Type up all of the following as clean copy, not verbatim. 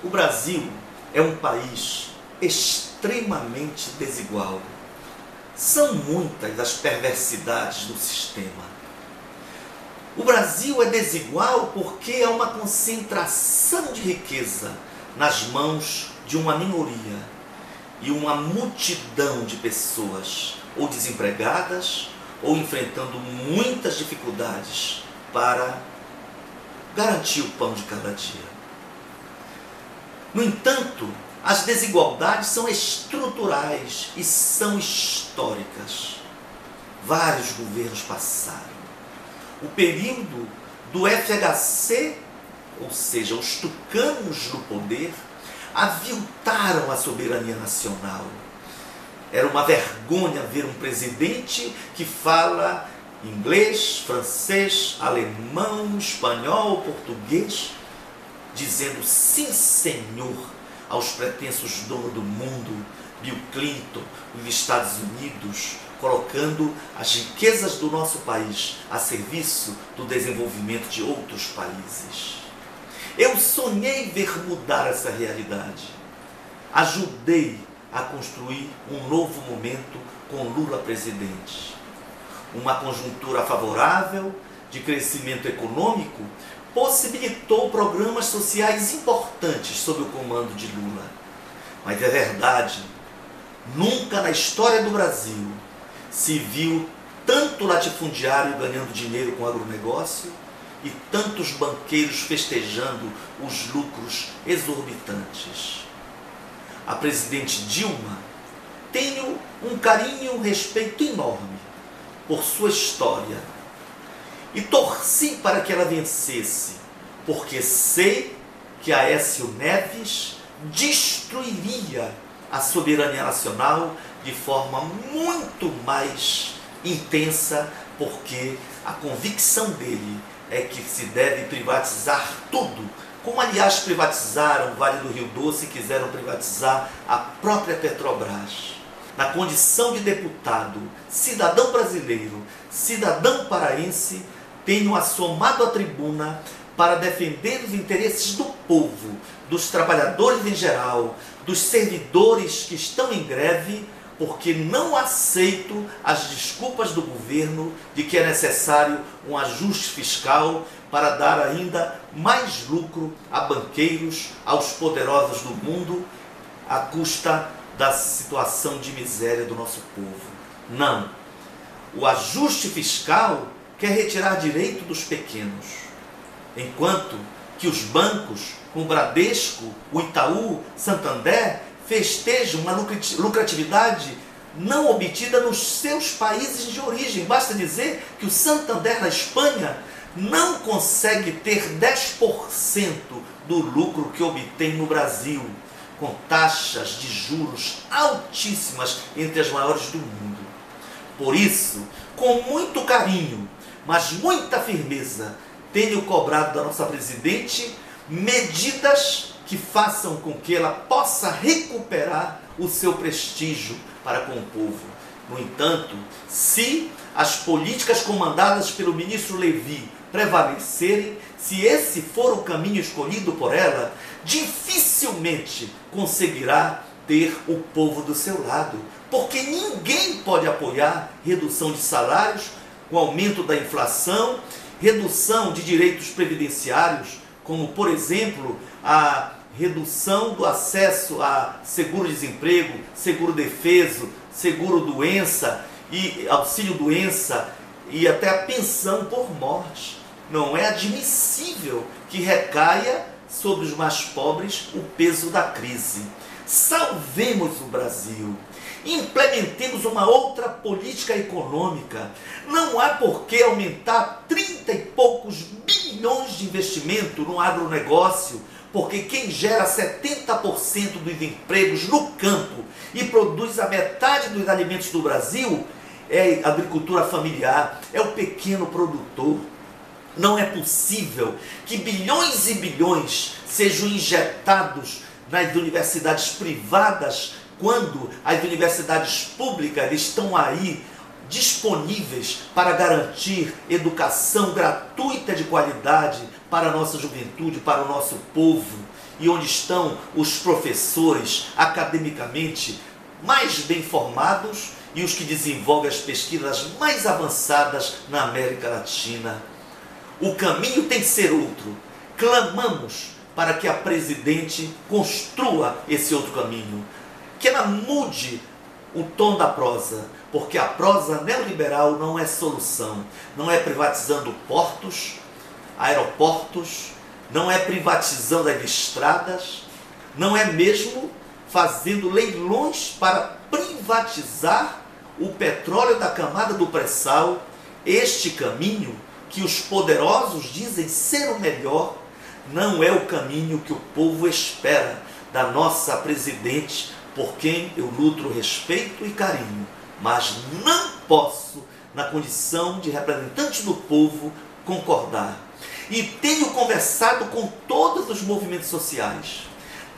O Brasil é um país extremamente desigual. São muitas as perversidades do sistema. O Brasil é desigual porque há uma concentração de riqueza nas mãos de uma minoria e uma multidão de pessoas, ou desempregadas, ou enfrentando muitas dificuldades para garantir o pão de cada dia. No entanto, as desigualdades são estruturais e são históricas. Vários governos passaram. O período do FHC, ou seja, os tucanos no poder, aviltaram a soberania nacional. Era uma vergonha ver um presidente que fala inglês, francês, alemão, espanhol, português, dizendo sim, senhor, aos pretensos donos do mundo, Bill Clinton, os Estados Unidos, colocando as riquezas do nosso país a serviço do desenvolvimento de outros países. Eu sonhei ver mudar essa realidade. Ajudei a construir um novo momento com Lula presidente. Uma conjuntura favorável de crescimento econômico possibilitou programas sociais importantes sob o comando de Lula. Mas é verdade, nunca na história do Brasil se viu tanto latifundiário ganhando dinheiro com agronegócio e tantos banqueiros festejando os lucros exorbitantes. A presidente Dilma, tenho um carinho e um respeito enorme por sua história e torci para que ela vencesse, porque sei que Aécio Neves destruiria a soberania nacional de forma muito mais intensa, porque a convicção dele é que se deve privatizar tudo, como aliás privatizaram o Vale do Rio Doce e quiseram privatizar a própria Petrobras. Na condição de deputado, cidadão brasileiro, cidadão paraense, tenho assomado à tribuna para defender os interesses do povo, dos trabalhadores em geral, dos servidores que estão em greve, porque não aceito as desculpas do governo de que é necessário um ajuste fiscal para dar ainda mais lucro a banqueiros, aos poderosos do mundo, à custa da situação de miséria do nosso povo. Não. O ajuste fiscal quer retirar direito dos pequenos, enquanto que os bancos, o Bradesco, o Itaú, Santander, festejam uma lucratividade não obtida nos seus países de origem. Basta dizer que o Santander na Espanha não consegue ter 10% do lucro que obtém no Brasil, com taxas de juros altíssimas, entre as maiores do mundo. Por isso, com muito carinho, mas muita firmeza, tenho cobrado da nossa presidente medidas que façam com que ela possa recuperar o seu prestígio para com o povo. No entanto, se as políticas comandadas pelo ministro Levi prevalecerem, se esse for o caminho escolhido por ela, dificilmente conseguirá ter o povo do seu lado, porque ninguém pode apoiar redução de salários, o aumento da inflação, redução de direitos previdenciários, como, por exemplo, a redução do acesso a seguro-desemprego, seguro-defeso, seguro-doença e auxílio-doença e até a pensão por morte. Não é admissível que recaia sobre os mais pobres o peso da crise. Salvemos o Brasil. Implementemos uma outra política econômica. Não há por que aumentar 30 e poucos bilhões de investimento no agronegócio, porque quem gera 70% dos empregos no campo e produz a metade dos alimentos do Brasil é a agricultura familiar, é o pequeno produtor. Não é possível que bilhões e bilhões sejam injetados nas universidades privadas, quando as universidades públicas estão aí disponíveis para garantir educação gratuita de qualidade para a nossa juventude, para o nosso povo. e onde estão os professores academicamente mais bem formados e os que desenvolvem as pesquisas mais avançadas na América Latina. O caminho tem que ser outro. Clamamos para que a presidente construa esse outro caminho, que ela mude o tom da prosa, porque a prosa neoliberal não é solução, não é privatizando portos, aeroportos, não é privatizando as estradas, não é mesmo fazendo leilões para privatizar o petróleo da camada do pré-sal. Este caminho que os poderosos dizem ser o melhor, não é o caminho que o povo espera da nossa presidente, por quem eu nutro respeito e carinho, mas não posso, na condição de representante do povo, concordar. E tenho conversado com todos os movimentos sociais,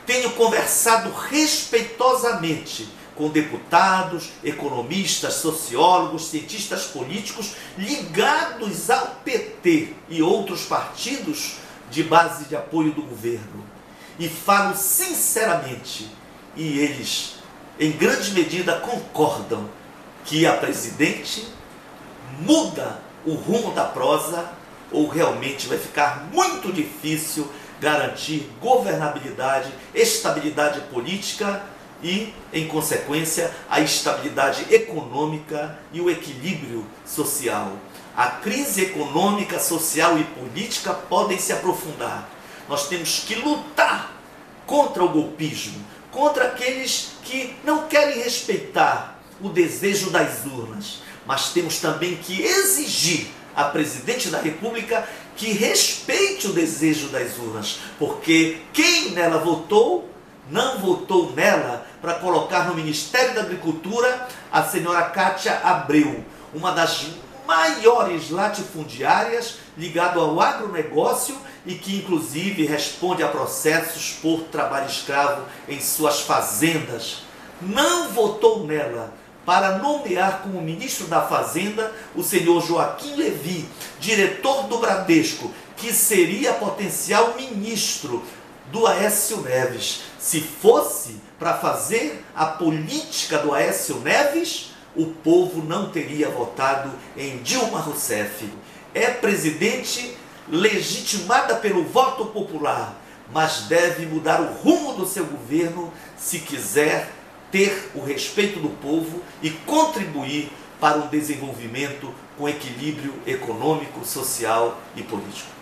tenho conversado respeitosamente com deputados, economistas, sociólogos, cientistas políticos ligados ao PT e outros partidos de base de apoio do governo. E falo sinceramente, e eles em grande medida concordam, que a presidente muda o rumo da prosa ou realmente vai ficar muito difícil garantir governabilidade, estabilidade política e, em consequência, a estabilidade econômica e o equilíbrio social. A crise econômica, social e política podem se aprofundar. Nós temos que lutar contra o golpismo, contra aqueles que não querem respeitar o desejo das urnas, mas temos também que exigir à presidente da República que respeite o desejo das urnas, porque quem nela votou, não votou nela para colocar no Ministério da Agricultura a senhora Cátia Abreu, uma das maiores latifundiárias ligado ao agronegócio e que inclusive responde a processos por trabalho escravo em suas fazendas. Não votou nela para nomear como ministro da Fazenda o senhor Joaquim Levy, diretor do Bradesco, que seria potencial ministro do Aécio Neves. Se fosse para fazer a política do Aécio Neves, o povo não teria votado em Dilma Rousseff. É presidente legitimada pelo voto popular, mas deve mudar o rumo do seu governo se quiser ter o respeito do povo e contribuir para um desenvolvimento com equilíbrio econômico, social e político.